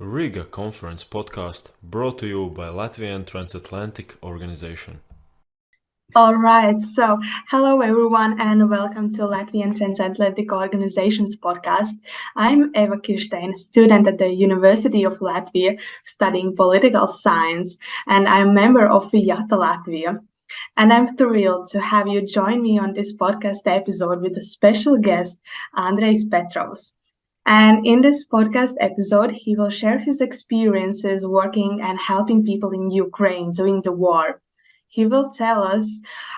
Riga Conference podcast brought to you by Latvian Transatlantic Organization. All right, so hello everyone and welcome to Latvian Transatlantic Organization's podcast. I'm Eva Kirstein, student at the University of Latvia studying political science, and I'm a member of IATA Latvia. And I'm thrilled to have you join me on this podcast episode with a special guest, Andrey Petrov. And in this podcast episode, he will share his experiences working and helping people in Ukraine during the war. He will tell us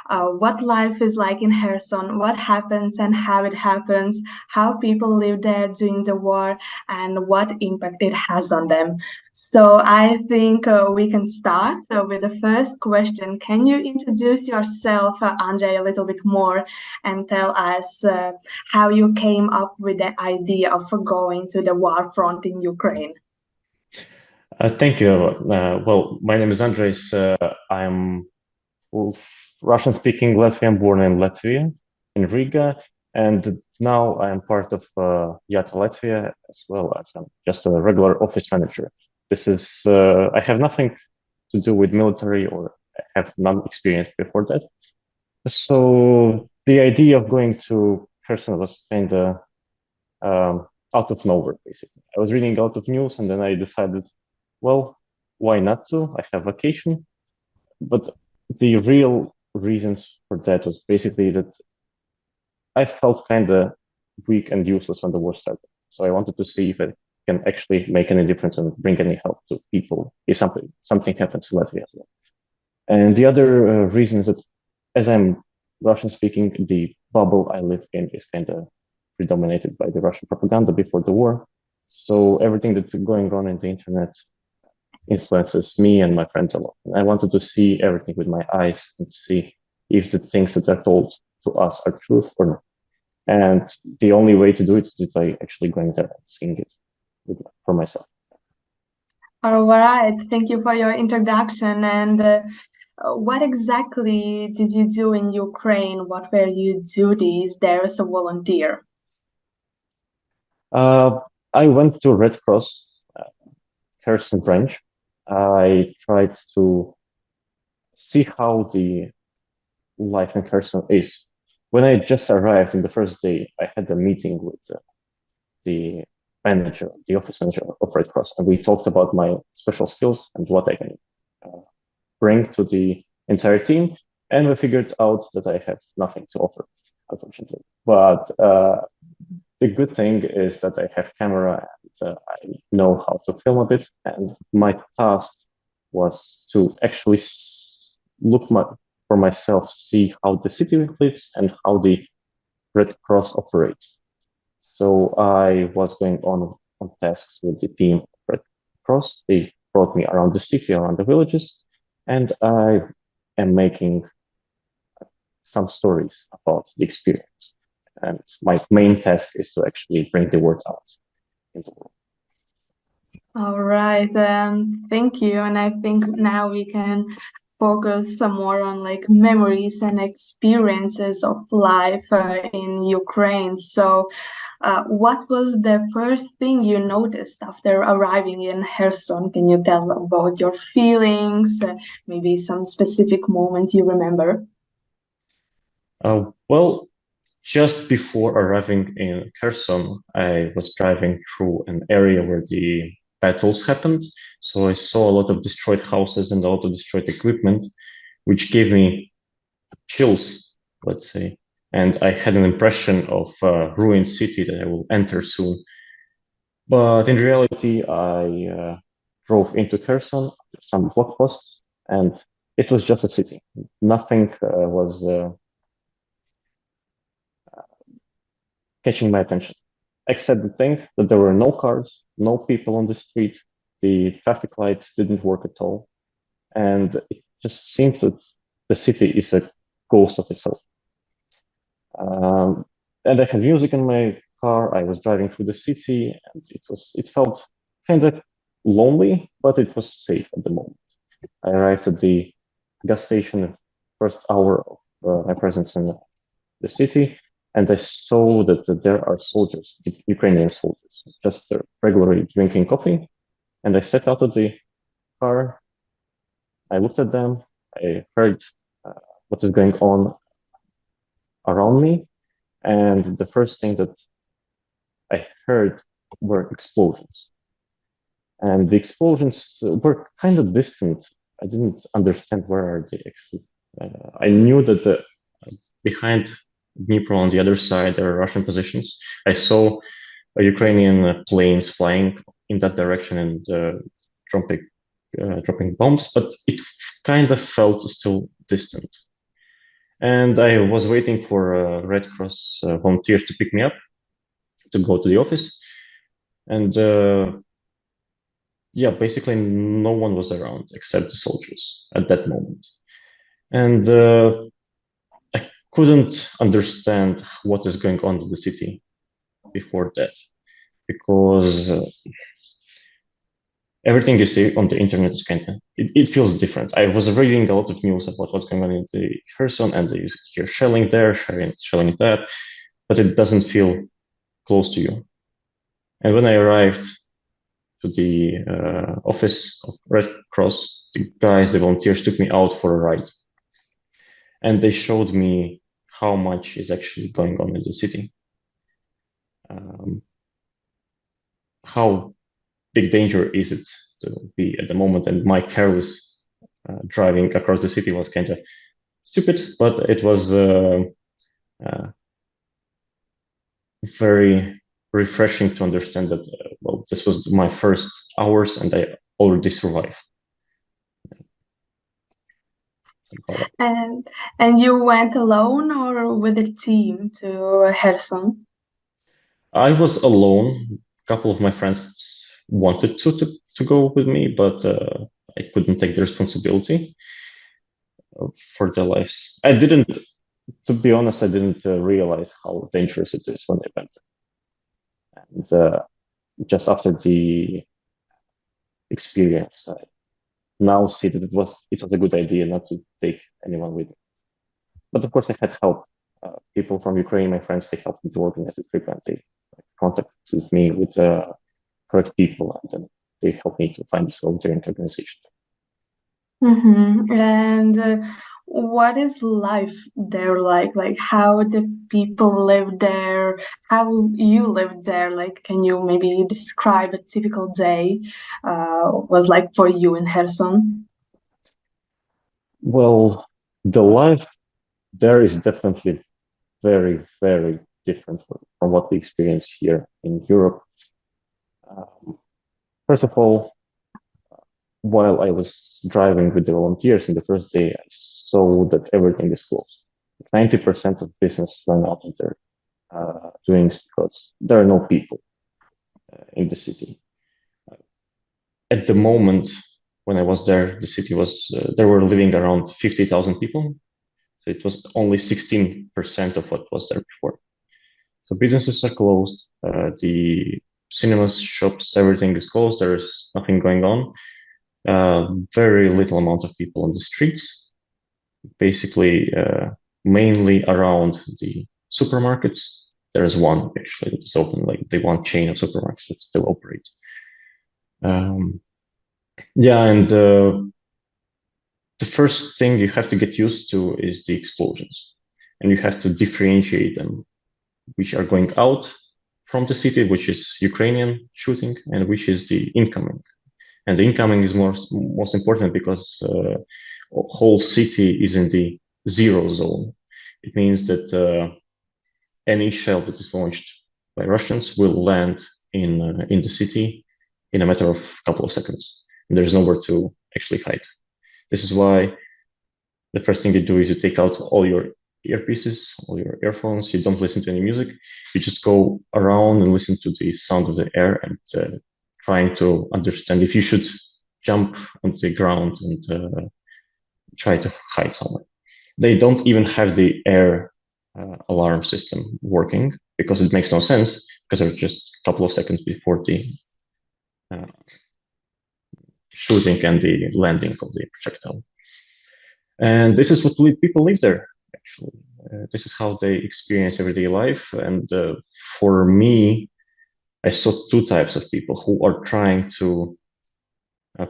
what life is like in Kherson, what happens and how it happens, how people live there during the war, and what impact it has on them. So I think we can start with the first question. Can you introduce yourself, Andrei, a little bit more and tell us how you came up with the idea of going to the war front in Ukraine? Thank you. Well, my name is Andres. I'm Russian-speaking Latvian, born in Latvia, in Riga, and now I am part of IATA Latvia as well as I'm just a regular office manager. This is I have nothing to do with military or I have none experience before that. So the idea of going to Kherson was kind of out of nowhere, basically. I was reading out of news and then I decided, well, why not to? I have vacation. But the real reasons for that was basically that I felt kind of weak and useless when the war started. So I wanted to see if I can actually make any difference and bring any help to people if something happens to Latvia as well. And the other reason is that as I'm Russian speaking, the bubble I live in is kind of predominated by the Russian propaganda before the war. So everything that's going on in the internet influences me and my friends a lot. And I wanted to see everything with my eyes and see if the things that are told to us are truth or not. And the only way to do it is by actually going there and seeing it for myself. All right, thank you for your introduction. And what exactly did you do in Ukraine? What were your duties there as a volunteer? I went to Red Cross Kherson branch. I tried to see how the life in Kherson is. When I just arrived in the first day, I had a meeting with the manager, the office manager of Red Cross, and we talked about my special skills and what I can bring to the entire team. And we figured out that I have nothing to offer, unfortunately. But the good thing is that I have camera and I know how to film a bit. And my task was to actually for myself, see how the city lives and how the Red Cross operates. So I was going on tasks with the team of Red Cross. They brought me around the city, around the villages, and I am making some stories about the experience. And my main task is to actually bring the word out in the world. All right, thank you. And I think now we can focus some more on like memories and experiences of life in Ukraine. So, what was the first thing you noticed after arriving in Kherson? Can you tell about your feelings, maybe some specific moments you remember? Well, just before arriving in Kherson, I was driving through an area where the battles happened. So I saw a lot of destroyed houses and a lot of destroyed equipment, which gave me chills, let's say. And I had an impression of a ruined city that I will enter soon. But in reality, I drove into Kherson, some block posts, and it was just a city. Nothing was catching my attention, except the thing that there were no cars, no people on the street, the traffic lights didn't work at all, and it just seems that the city is a ghost of itself. And I had music in my car. I was driving through the city, and it felt kind of lonely, but it was safe at the moment. I arrived at the gas station the first hour of my presence in the city, and I saw that there are soldiers, Ukrainian soldiers, just regularly drinking coffee, And I stepped out of the car. I looked at them. I heard what is going on around me. And the first thing that I heard were explosions. And the explosions were kind of distant. I didn't understand where are they actually. I knew that behind Dnipro on the other side there are Russian positions. I saw Ukrainian planes flying in that direction and dropping dropping bombs, but it kind of felt still distant. And I was waiting for Red Cross volunteers to pick me up to go to the office. And yeah, basically no one was around except the soldiers at that moment. And I couldn't understand what is going on in the city before that, because everything you see on the internet is kind of, it feels different. I was reading a lot of news about what's going on in the Kherson, and you hear shelling there, shelling that, but it doesn't feel close to you. And when I arrived to the office of Red Cross, the volunteers took me out for a ride. And they showed me how much is actually going on in the city. How big danger is it to be at the moment? And my careless driving across the city was kind of stupid, but it was very refreshing to understand that, well, this was my first hours and I already survived. And you went alone or with a team to Kherson? I was alone. A couple of my friends wanted to go with me, but I couldn't take the responsibility for their lives. I didn't, to be honest, I didn't realize how dangerous it is when I went. And just after the experience, I now see that it was a good idea not to take anyone with me. But of course, I had help. People from Ukraine, my friends, they helped me to organize the trip, and they contacted me with correct people, and then they helped me to find this volunteering organization. And what is life there like? Like, how the people live there? How you live there? Like, can you maybe describe a typical day was like for you in Kherson? Well, the life there is definitely very, very different from what we experience here in Europe. First of all, while I was driving with the volunteers in the first day, I saw that everything is closed. 90% of business went out of their doings because there are no people in the city. At the moment when I was there, the city was, there were living around 50,000 people. So it was only 16% of what was there before. So businesses are closed. The cinemas, shops, everything is closed. There is nothing going on. Very little amount of people on the streets. Basically, mainly around the supermarkets. There is one actually that is open, like the one chain of supermarkets that still operates. Yeah, and the first thing you have to get used to is the explosions, and you have to differentiate them, which are going out from the city, which is Ukrainian shooting, and which is the incoming. And the incoming is most important because whole city is in the zero zone. It means that any shell that is launched by Russians will land in the city in a matter of a couple of seconds. And there's nowhere to actually hide. This is why the first thing you do is you take out all your earpieces, all your earphones. You don't listen to any music. You just go around and listen to the sound of the air and trying to understand if you should jump on the ground and try to hide somewhere. They don't even have the air alarm system working because it makes no sense, because they're just a couple of seconds before the shooting and the landing of the projectile. And this is what people live there, actually. This is how they experience everyday life. And for me, I saw two types of people who are trying to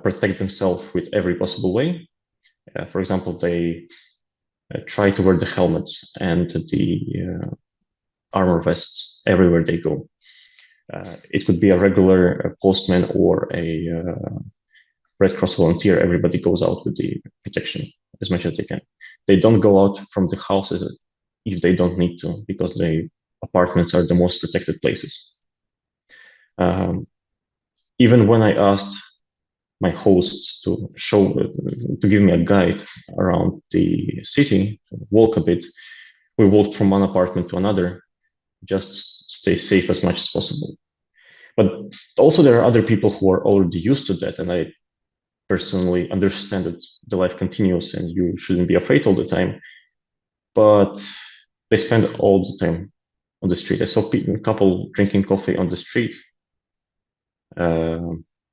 protect themselves with every possible way. For example, they try to wear the helmets and the armor vests everywhere they go. It could be a regular postman or a Red Cross volunteer. Everybody goes out with the protection as much as they can. They don't go out from the houses if they don't need to, because the apartments are the most protected places. Even when I asked my hosts to give me a guide around the city, walk a bit, we walked from one apartment to another, just stay safe as much as possible. But also there are other people who are already used to that, and I personally understand that the life continues and you shouldn't be afraid all the time. But they spend all the time on the street. I saw a couple drinking coffee on the street,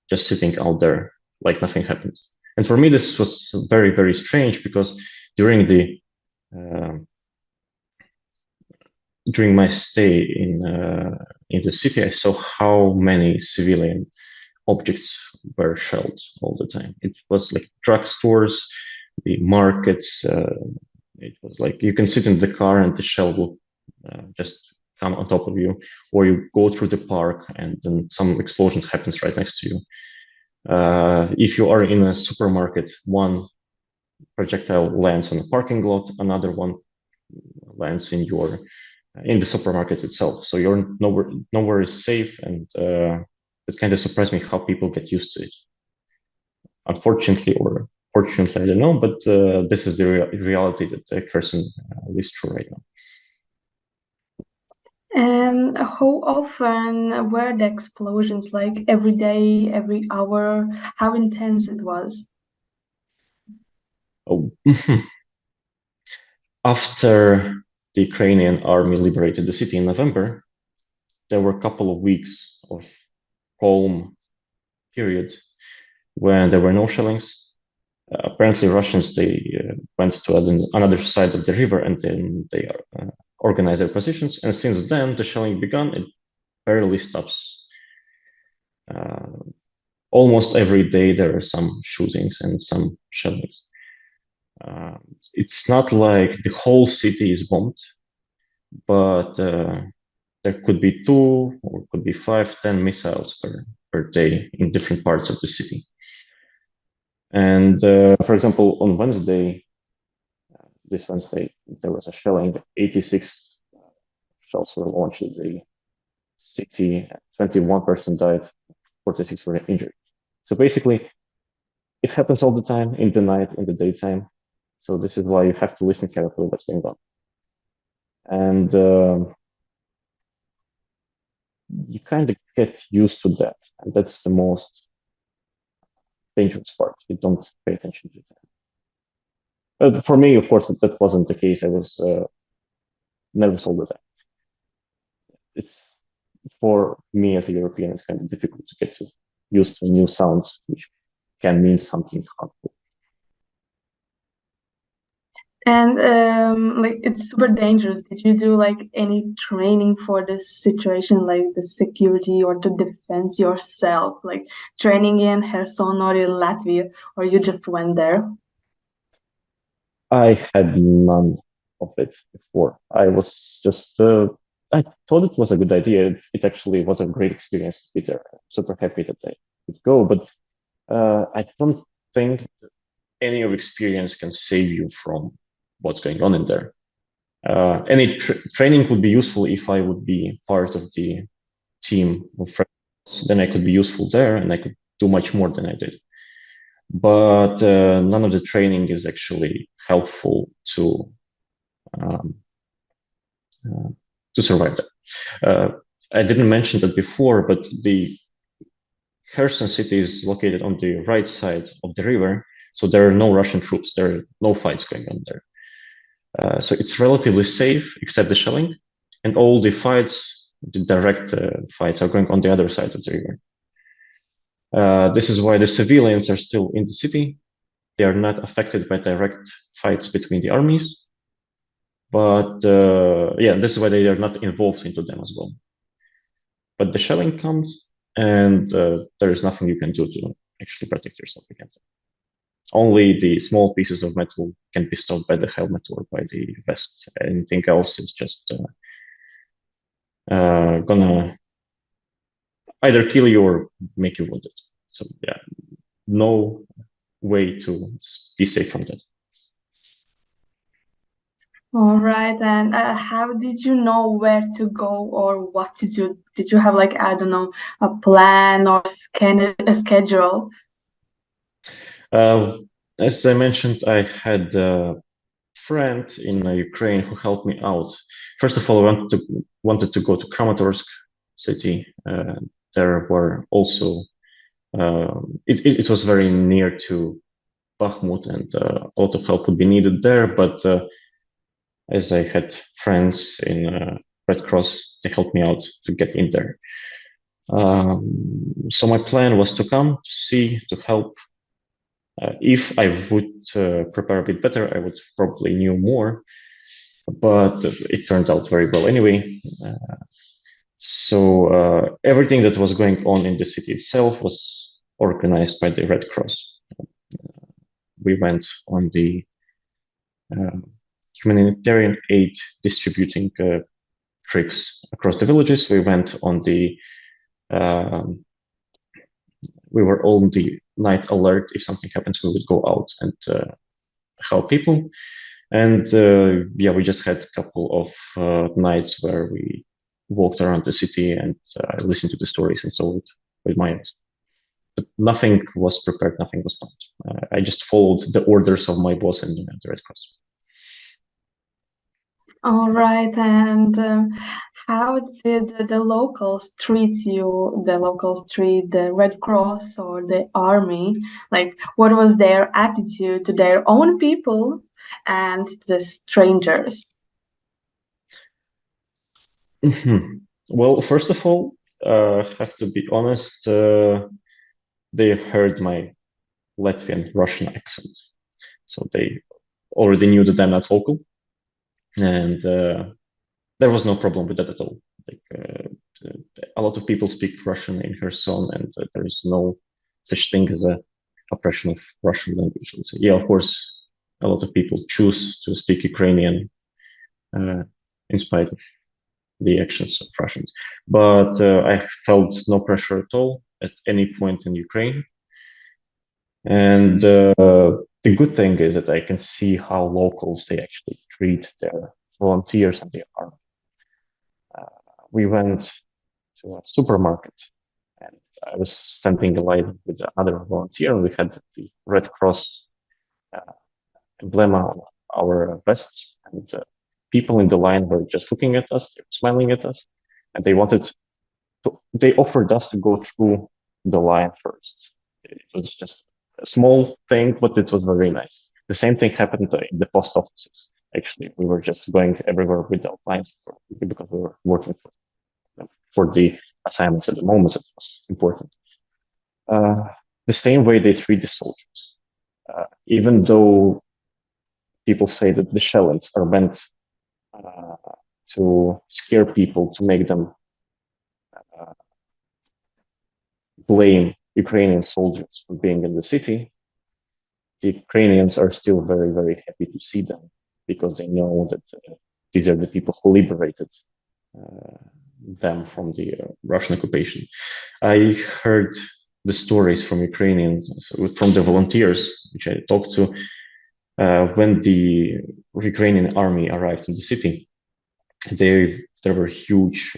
just sitting out there like nothing happened. And for me, this was very, very strange, because during my stay in the city, I saw how many civilian objects were shelled all the time. It was like drugstores, the markets. It was like you can sit in the car and the shell will just come on top of you, or you go through the park and then some explosion happens right next to you. If you are in a supermarket, one projectile lands on a parking lot, another one lands in the supermarket itself. So you're nowhere is safe, and it kind of surprised me how people get used to it. Unfortunately, or fortunately, I don't know, but this is the reality that Kherson lives through right now. And how often were the explosions? Like every day, every hour? How intense it was? Oh. After the Ukrainian army liberated the city in November, there were a couple of weeks of calm period when there were no shellings. Apparently, Russians, they went to another side of the river, and then they organized their positions. And since then, the shelling began. It barely stops. Almost every day, there are some shootings and some shellings. It's not like the whole city is bombed, but there could be 2 or could be 5, 10 missiles per day in different parts of the city. And for example, on this Wednesday, there was a shelling. 86 shells were launched at the city. 21 persons died, 46 were injured. So basically, it happens all the time, in the night, in the daytime. So this is why you have to listen carefully what's going on. And you kind of get used to that. And that's the most dangerous part. You don't pay attention to that. But for me, of course, that wasn't the case. I was nervous all the time. It's, for me as a European, it's kind of difficult to get used to new sounds, which can mean something harmful. And like it's super dangerous. Did you do like any training for this situation, like the security or to defense yourself, like training in Kherson or in Latvia, or you just went there? I had none of it before. I was just, I thought it was a good idea. It actually was a great experience to be there. I'm super happy that I could go, but I don't think any of experience can save you from what's going on in there. Any training would be useful if I would be part of the team of friends. Then I could be useful there, and I could do much more than I did. But none of the training is actually helpful to survive that. I didn't mention that before, but the Kherson city is located on the right side of the river, so there are no Russian troops. There are no fights going on there. So it's relatively safe, except the shelling, and all the fights, the direct fights, are going on the other side of the river. This is why the civilians are still in the city. They are not affected by direct fights between the armies, but yeah, this is why they are not involved into them as well. But the shelling comes, and there is nothing you can do to actually protect yourself against them. Only the small pieces of metal can be stopped by the helmet or by the vest. Anything else is just gonna either kill you or make you wounded. So yeah, no way to be safe from that. All right. And how did you know where to go or what to do? Did you have like, I don't know, a plan or a schedule? As I mentioned, I had a friend in Ukraine who helped me out. First of all, I wanted to go to Kramatorsk city. There were also it was very near to Bakhmut, and a lot of help would be needed there. But as I had friends in Red Cross, they helped me out to get in there. So my plan was to come, see, to help. If I would prepare a bit better, I would probably knew more, but it turned out very well anyway. So everything that was going on in the city itself was organized by the Red Cross. We went on the humanitarian aid distributing trips across the villages. We went on the we were on the night alert. If something happens, we would go out and help people. And yeah, we just had a couple of nights where we walked around the city and listened to the stories and so with my eyes. But nothing was prepared, nothing was planned. I just followed the orders of my boss and the Red Cross. All right. And how did the locals treat you? The locals treat the Red Cross or the army? Like, what was their attitude to their own people and the strangers? Well, first of all, have to be honest, they heard my Latvian Russian accent. So they already knew that I'm not local. And there was no problem with that at all. Like a lot of people speak Russian in Kherson, and there is no such thing as a oppression of Russian language. So, yeah, of course, a lot of people choose to speak Ukrainian in spite of the actions of Russians. But I felt no pressure at all at any point in Ukraine. And the good thing is that I can see how locals they actually treat their volunteers and the army. We went to a supermarket and I was standing in line with another volunteer. We had the Red Cross emblem on our vests, and people in the line were just looking at us, they were smiling at us, and they offered us to go through the line first. It was just a small thing, but it was very nice. The same thing happened in the post offices. Actually, we were just going everywhere without lines because we were working for the assignments at the moment. It was important. The same way they treat the soldiers, even though people say that the shellings are meant to scare people, to make them blame Ukrainian soldiers for being in the city. The Ukrainians are still very, very happy to see them because they know that these are the people who liberated them from the Russian occupation. I heard the stories from Ukrainians, from the volunteers, which I talked to, when the Ukrainian army arrived in the city. There were huge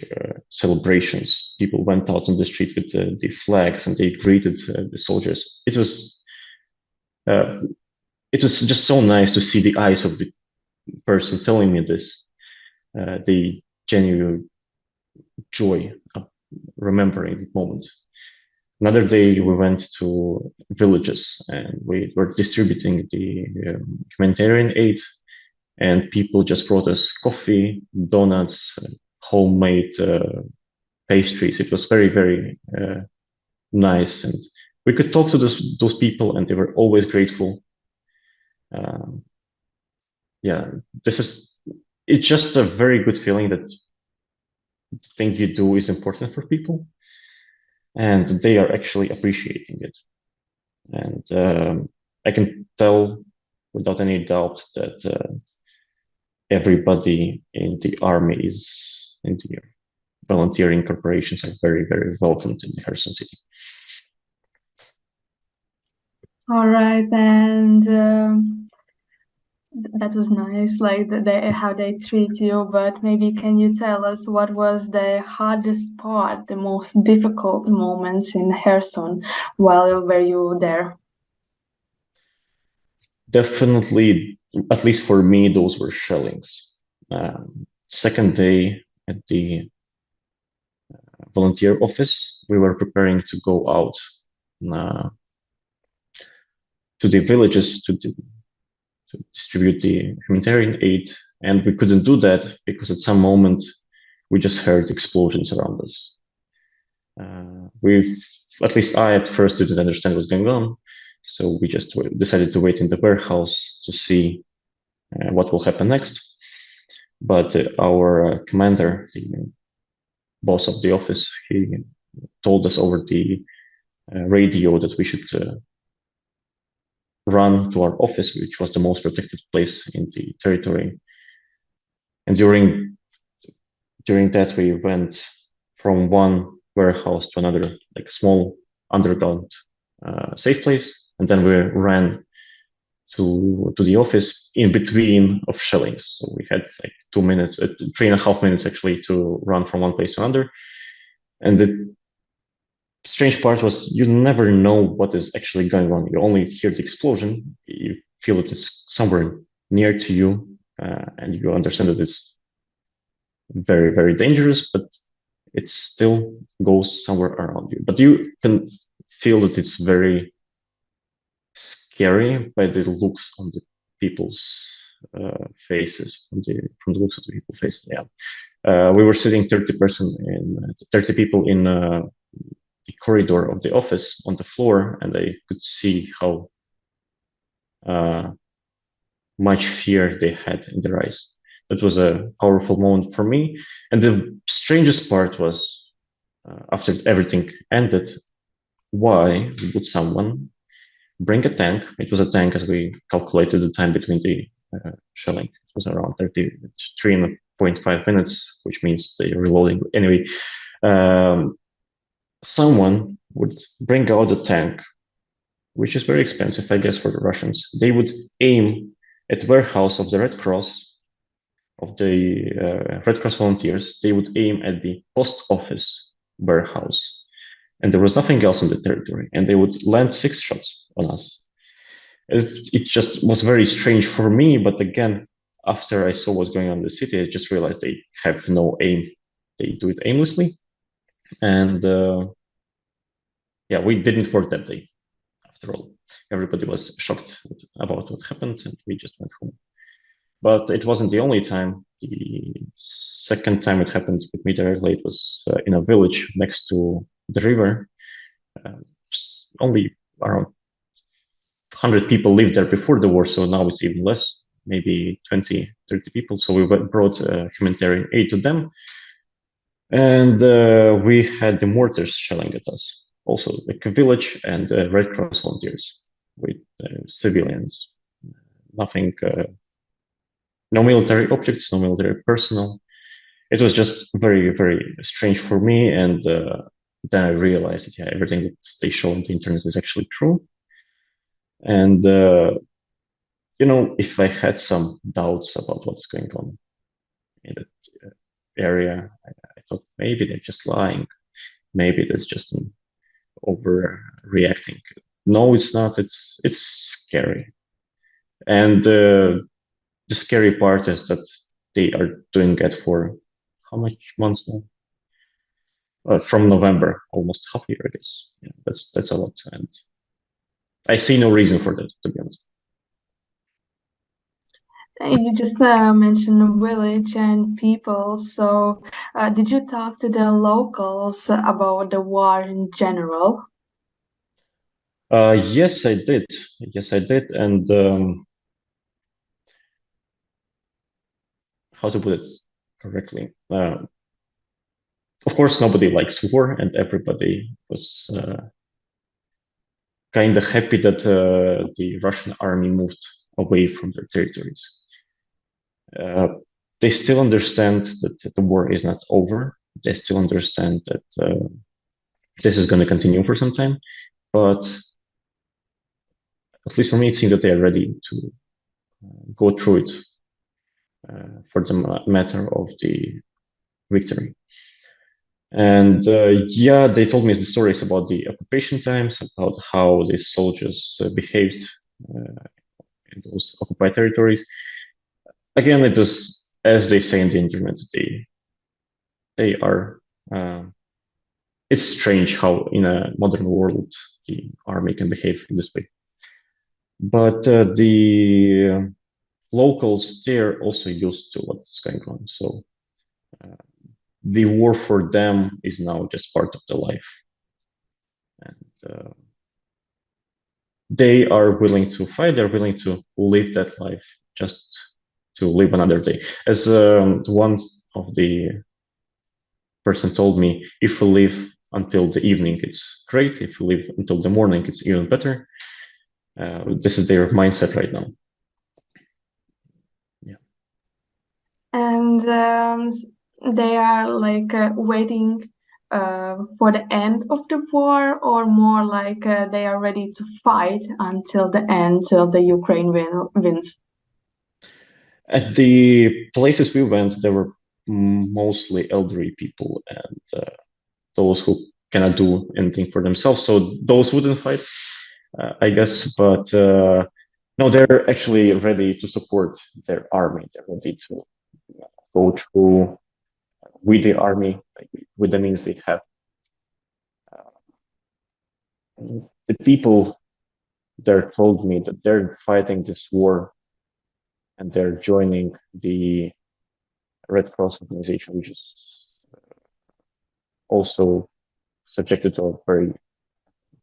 celebrations. People went out on the street with the flags and they greeted the soldiers. It was just so nice to see the eyes of the person telling me this, the genuine joy of remembering the moment. Another day we went to villages and we were distributing the humanitarian aid, and people just brought us coffee, donuts, homemade pastries. It was very, very nice, and we could talk to those people, and they were always grateful. Yeah, it's just a very good feeling that the thing you do is important for people, and they are actually appreciating it. And I can tell without any doubt that everybody in the army is in the volunteering corporations are very, very welcomed in Kherson City. All right, and that was nice, like how they treat you. But maybe can you tell us what was the hardest part, the most difficult moments in Kherson while were you there? Definitely, at least for me, those were shellings. Second day at the volunteer office, we were preparing to go out to the villages to distribute the humanitarian aid, and we couldn't do that because at some moment we just heard explosions around us. At least I at first didn't understand what's going on, so we just decided to wait in the warehouse to see what will happen next. But our commander, the boss of the office, he told us over the radio that we should run to our office, which was the most protected place in the territory. And during that, we went from one warehouse to another, like small underground safe place, and then we ran to the office in between of shellings. So we had like 2 minutes, 3.5 minutes actually, to run from one place to another. And the strange part was you never know what is actually going on. You only hear the explosion, you feel that it's somewhere near to you, and you understand that it's very, very dangerous, but it still goes somewhere around you. But you can feel that it's very scary by the looks on the people's faces, from the looks of the people's faces. Yeah, we were sitting 30 people in the corridor of the office on the floor, and I could see how much fear they had in their eyes. That was a powerful moment for me. And the strangest part was, after everything ended, why would someone bring a tank? It was a tank, as we calculated the time between the shelling. It was around 33.5 minutes, which means the reloading. Anyway, someone would bring out a tank, which is very expensive, I guess, for the Russians. They would aim at the warehouse of the Red Cross, of the Red Cross volunteers. They would aim at the post office warehouse, and there was nothing else on the territory. And they would land 6 shots on us. It just was very strange for me. But again, after I saw what's going on in the city, I just realized they have no aim. They do it aimlessly. And yeah, we didn't work that day. After all, everybody was shocked about what happened, and we just went home. But it wasn't the only time. The second time it happened with me directly, it was in a village next to the river. Only around 100 people lived there before the war, so now it's even less, maybe 20, 30 people. So we brought humanitarian aid to them. And we had the mortars shelling at us. Also, like a village and Red Cross volunteers with civilians. Nothing, no military objects, no military personnel. It was just very, very strange for me. And then I realized that, yeah, everything that they show on the internet is actually true. And, if I had some doubts about what's going on in that area, I thought maybe they're just lying. Maybe that's just an overreacting. No, it's not. It's scary. And the scary part is that they are doing it for how much months now? From November, almost half a year, I guess. Yeah, that's a lot, and I see no reason for that, to be honest. You just mentioned a village and people. So, did you talk to the locals about the war in general? Yes, I did. Yes, I did. And how to put it correctly? Of course, nobody likes war, and everybody was kind of happy that the Russian army moved away from their territories. They still understand that the war is not over. They still understand that this is going to continue for some time, but at least for me, it seems that they are ready to go through it for the matter of the victory. And yeah, they told me the stories about the occupation times, about how the soldiers behaved in those occupied territories. Again, it was, as they say in the internet, they are. It's strange how in a modern world the army can behave in this way. But the locals, they're also used to what's going on. So the war for them is now just part of the life. And they are willing to fight, they're willing to live that life just to live another day. As one of the person told me, if we live until the evening, it's great. If we live until the morning, it's even better. This is their mindset right now. Yeah. And they are like waiting for the end of the war, or more like they are ready to fight until the end, till the Ukraine wins? At the places we went, there were mostly elderly people and those who cannot do anything for themselves. So those wouldn't fight, I guess. But no, they're actually ready to support their army. They're ready to go through with the army, with the means they have. The people there told me that they're fighting this war and they're joining the Red Cross organization, which is also subjected to a very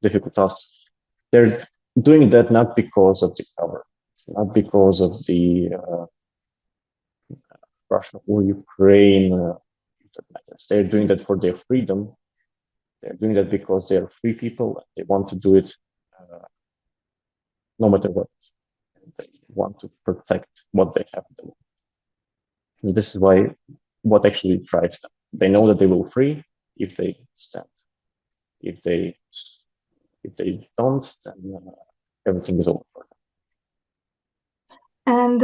difficult tasks. They're doing that not because of the cover, not because of the Russia or Ukraine. They're doing that for their freedom. They're doing that because they are free people. They want to do it no matter what. They want to protect what they have. And this is why what actually drives them. They know that they will free if they stand. If they don't, then everything is over for them. And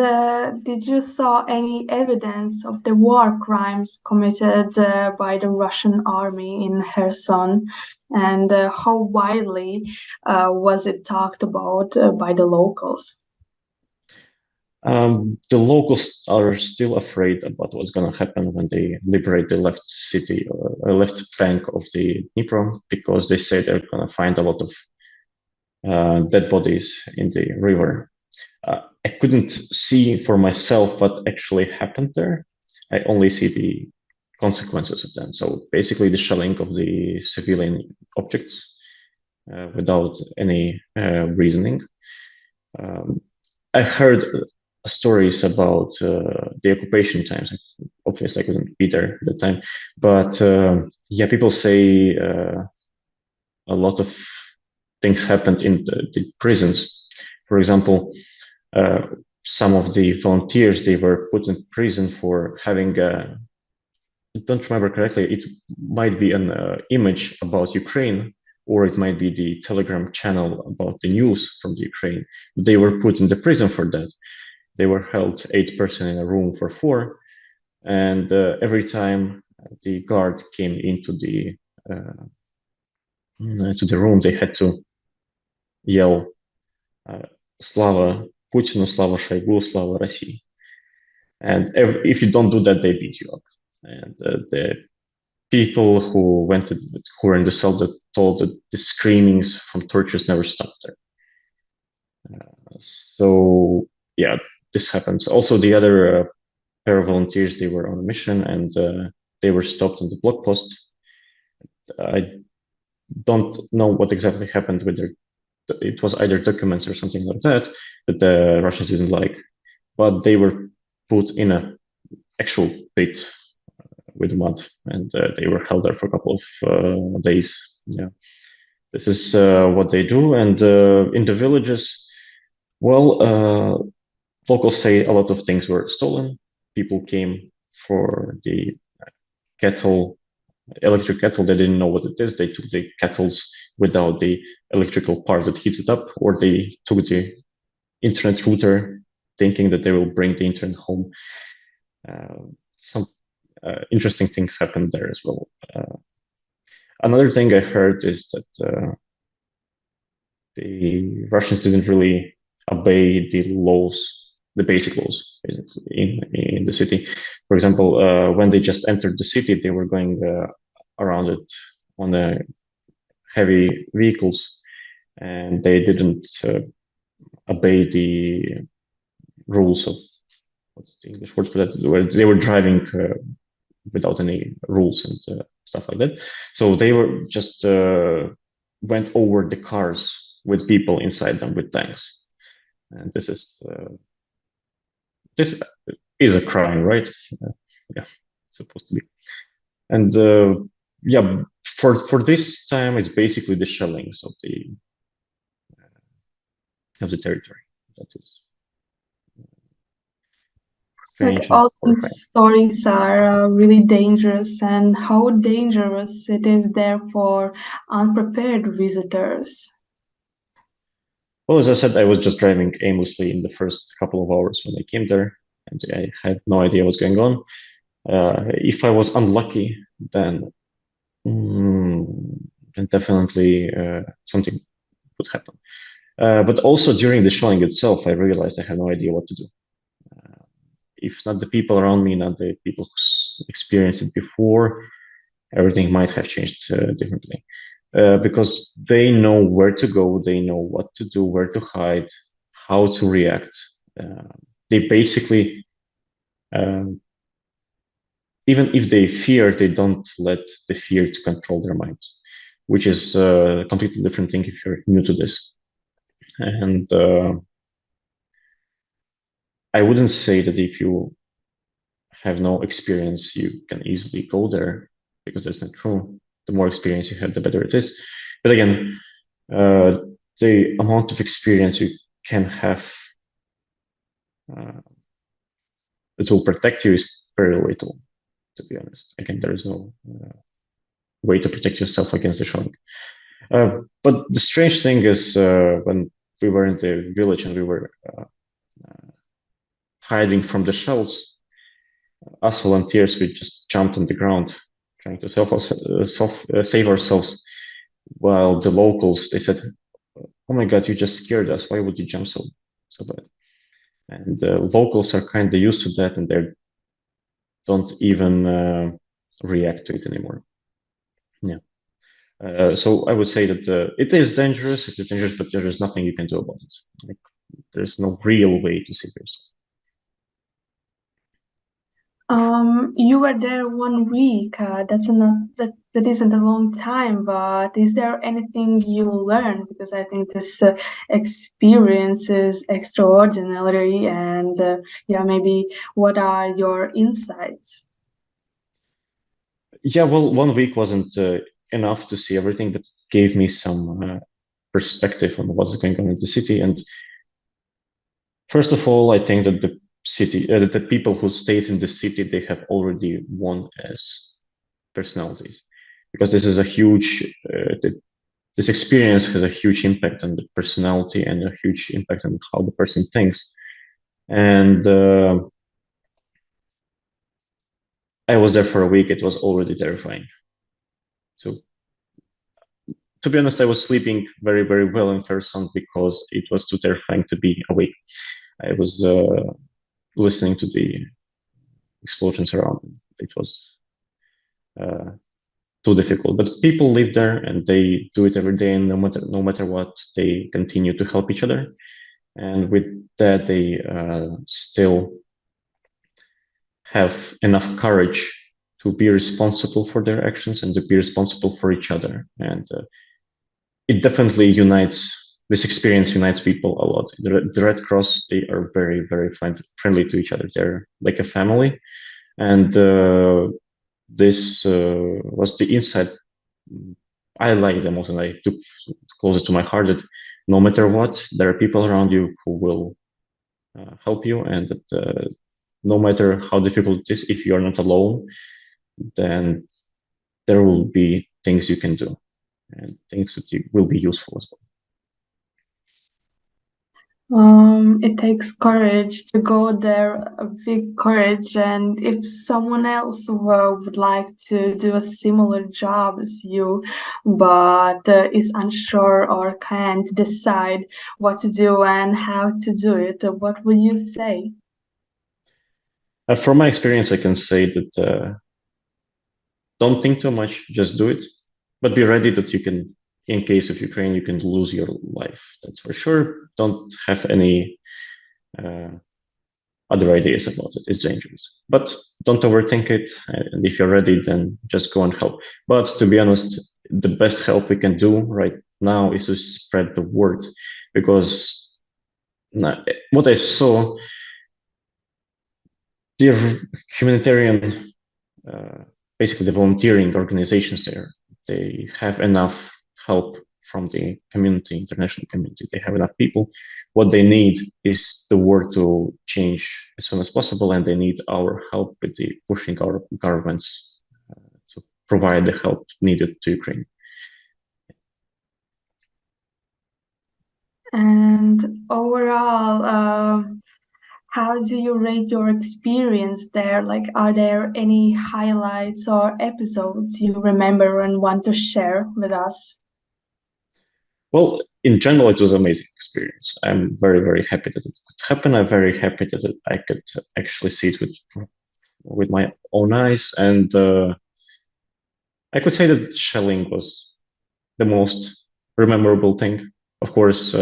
did you saw any evidence of the war crimes committed by the Russian army in Kherson? And how widely was it talked about by the locals? The locals are still afraid about what's going to happen when they liberate the left city or left bank of the Dnipro, because they say they're going to find a lot of dead bodies in the river. I couldn't see for myself what actually happened there. I only see the consequences of them. So basically the shelling of the civilian objects without any reasoning. I heard stories about the occupation times. Obviously, I couldn't be there at the time, but yeah, people say a lot of things happened in the prisons. For example, some of the volunteers, they were put in prison for having I don't remember correctly, it might be an image about Ukraine, or it might be the Telegram channel about the news from the Ukraine. They were put in the prison for that. They were held 8 person in a room for 4, and every time the guard came into the to the room, they had to yell "Slava Putinu, Slava Shoigu, Slava России." And if you don't do that, they beat you up. And the people who who were in the cell that told that the screamings from tortures never stopped there. So yeah, this happens. Also, the other pair of volunteers, they were on a mission and they were stopped on the block post. I don't know what exactly happened with their. It was either documents or something like that that the Russians didn't like, but they were put in a actual pit with mud, and they were held there for a couple of days. Yeah, This is what they do. And in the villages, well, locals say a lot of things were stolen. People came for the kettle, electric kettle. They didn't know what it is. They took the kettles without the electrical part that heats it up, or they took the internet router thinking that they will bring the internet home. Some interesting things happened there as well. Another thing I heard is that the Russians didn't really obey the laws, the basic laws in the city. For example, when they just entered the city, they were going around it on heavy vehicles, and they didn't obey the rules of, what's the English word for that? They were driving without any rules and stuff like that. So they were just went over the cars with people inside them with tanks, and this is a crime, right? Yeah, it's supposed to be. And yeah, for this time, it's basically the shellings of the territory. That is Like strange and all horrifying. these stories are really dangerous, and how dangerous it is there for unprepared visitors. Well, as I said, I was just driving aimlessly in the first couple of hours when I came there, and I had no idea what's going on. If I was unlucky, then then definitely something would happen. But also during the showing itself, I realized I had no idea what to do. If not the people around me, not the people who experienced it before, everything might have changed differently. Because they know where to go, they know what to do, where to hide, how to react. They basically, even if they fear, they don't let the fear to control their minds, which is a completely different thing if you're new to this. And I wouldn't say that if you have no experience, you can easily go there, because that's not true. The more experience you have, the better it is. But again, the amount of experience you can have that will protect you is very little, to be honest. Again, there is no way to protect yourself against the showing. But the strange thing is when we were in the village and we were hiding from the shells, us volunteers, we just jumped on the ground trying to save ourselves, while the locals, they said, oh my God, you just scared us. Why would you jump so bad? And locals are kind of used to that, and they don't even react to it anymore. Yeah. So I would say that it is dangerous, but there is nothing you can do about it. Like, there's no real way to save yourself. You were there 1 week. That isn't a long time, but is there anything you learned? Because I think this experience is extraordinary, and yeah, maybe what are your insights? Yeah, well, 1 week wasn't enough to see everything, but it gave me some perspective on what's going on in the city. And first of all, I think that the city, the people who stayed in the city, they have already won as personalities, because this is a huge, this experience has a huge impact on the personality and a huge impact on how the person thinks. And I was there for a week. It was already terrifying. So to be honest, I was sleeping very, very well in Kherson because it was too terrifying to be awake. I was listening to the explosions around. It was too difficult. But people live there and they do it every day, and no matter what, they continue to help each other. And with that, they still have enough courage to be responsible for their actions and to be responsible for each other. And it definitely unites. This experience unites people a lot. The Red Cross, they are very, very friendly to each other. They're like a family. And this was the insight I like them also, and I took closer to my heart that no matter what, there are people around you who will help you, and that no matter how difficult it is, if you are not alone, then there will be things you can do and things that will be useful as well. It takes courage to go there, a big courage. And if someone else would like to do a similar job as you, but is unsure or can't decide what to do and how to do it, what would you say? From my experience, I can say that don't think too much, just do it, but be ready that you can, in case of Ukraine, you can lose your life. That's for sure. Don't have any other ideas about it. It's dangerous, but don't overthink it. And if you're ready, then just go and help. But to be honest, the best help we can do right now is to spread the word, because what I saw, the humanitarian, basically the volunteering organizations there, they have enough help from the community, international community. They have enough people. What they need is the world to change as soon as possible, and they need our help with the pushing our governments to provide the help needed to Ukraine. And overall, how do you rate your experience there? Like, are there any highlights or episodes you remember and want to share with us? Well, in general, it was an amazing experience. I'm very, very happy that it could happen. I'm very happy that I could actually see it with my own eyes. And I could say that shelling was the most memorable thing. Of course,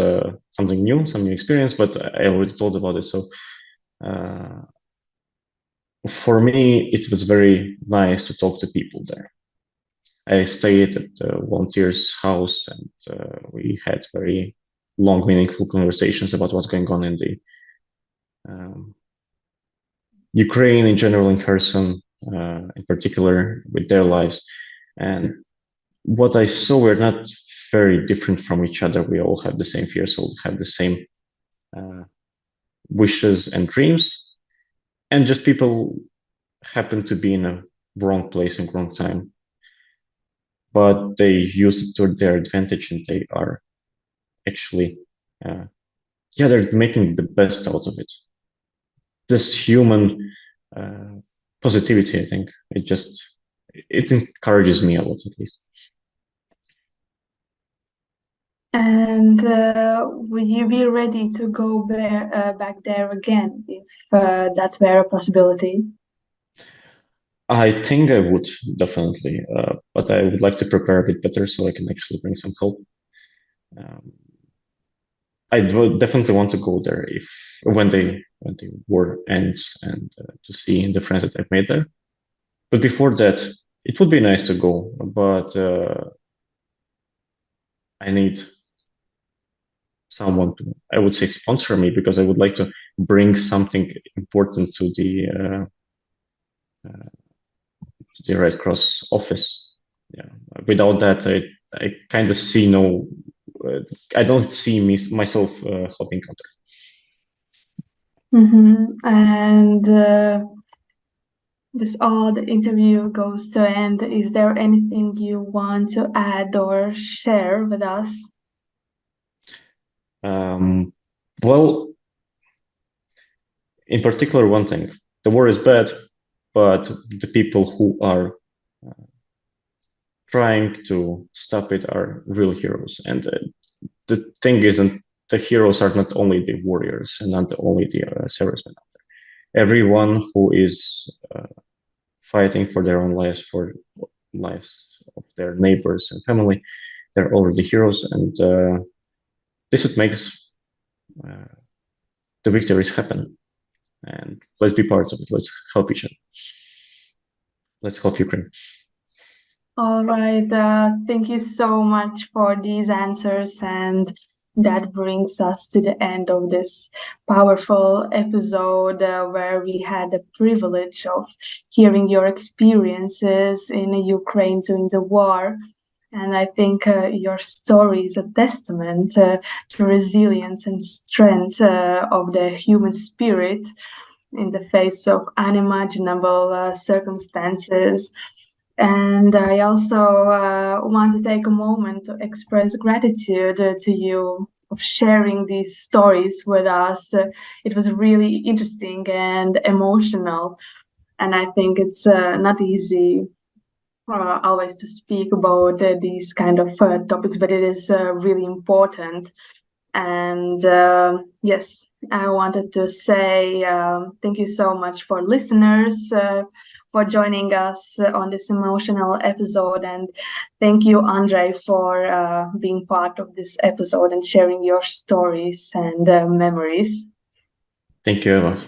something new, some new experience, but I already told about it. So uh, for me, it was very nice to talk to people there. I stayed at the volunteer's house, and we had very long, meaningful conversations about what's going on in the Ukraine in general, in Kherson in particular, with their lives. And what I saw were not very different from each other. We all have the same fears, all have the same wishes and dreams, and just people happen to be in a wrong place and wrong time. But they use it to their advantage, and they are actually, they're making the best out of it. This human positivity, I think, it encourages me a lot, at least. And would you be ready to go back there again if that were a possibility? I think I would definitely, but I would like to prepare a bit better so I can actually bring some help. I would definitely want to go there if when the war ends, and to see the friends that I've made there. But before that, it would be nice to go, but I need someone to, I would say, sponsor me, because I would like to bring something important to the Red Cross office. Yeah, without that, I kind of see no, I don't see myself helping out. And this all the interview goes to end. Is there anything you want to add or share with us? Well, in particular, one thing: the war is bad, but the people who are trying to stop it are real heroes. And the thing isn't, the heroes are not only the warriors and not only the servicemen out there. Everyone who is fighting for their own lives, for lives of their neighbors and family, they're already heroes. And this would make the victories happen. And let's be part of it. Let's help each other. Let's help Ukraine. All right. Thank you so much for these answers. And that brings us to the end of this powerful episode where we had the privilege of hearing your experiences in Ukraine during the war. And I think your story is a testament to resilience and strength of the human spirit in the face of unimaginable circumstances. And I also want to take a moment to express gratitude to you of sharing these stories with us. It was really interesting and emotional. And I think it's not easy always to speak about these kind of topics, but it is really important. And yes, I wanted to say thank you so much for listeners for joining us on this emotional episode. And thank you, Andrey, for being part of this episode and sharing your stories and memories. Thank you, Eva.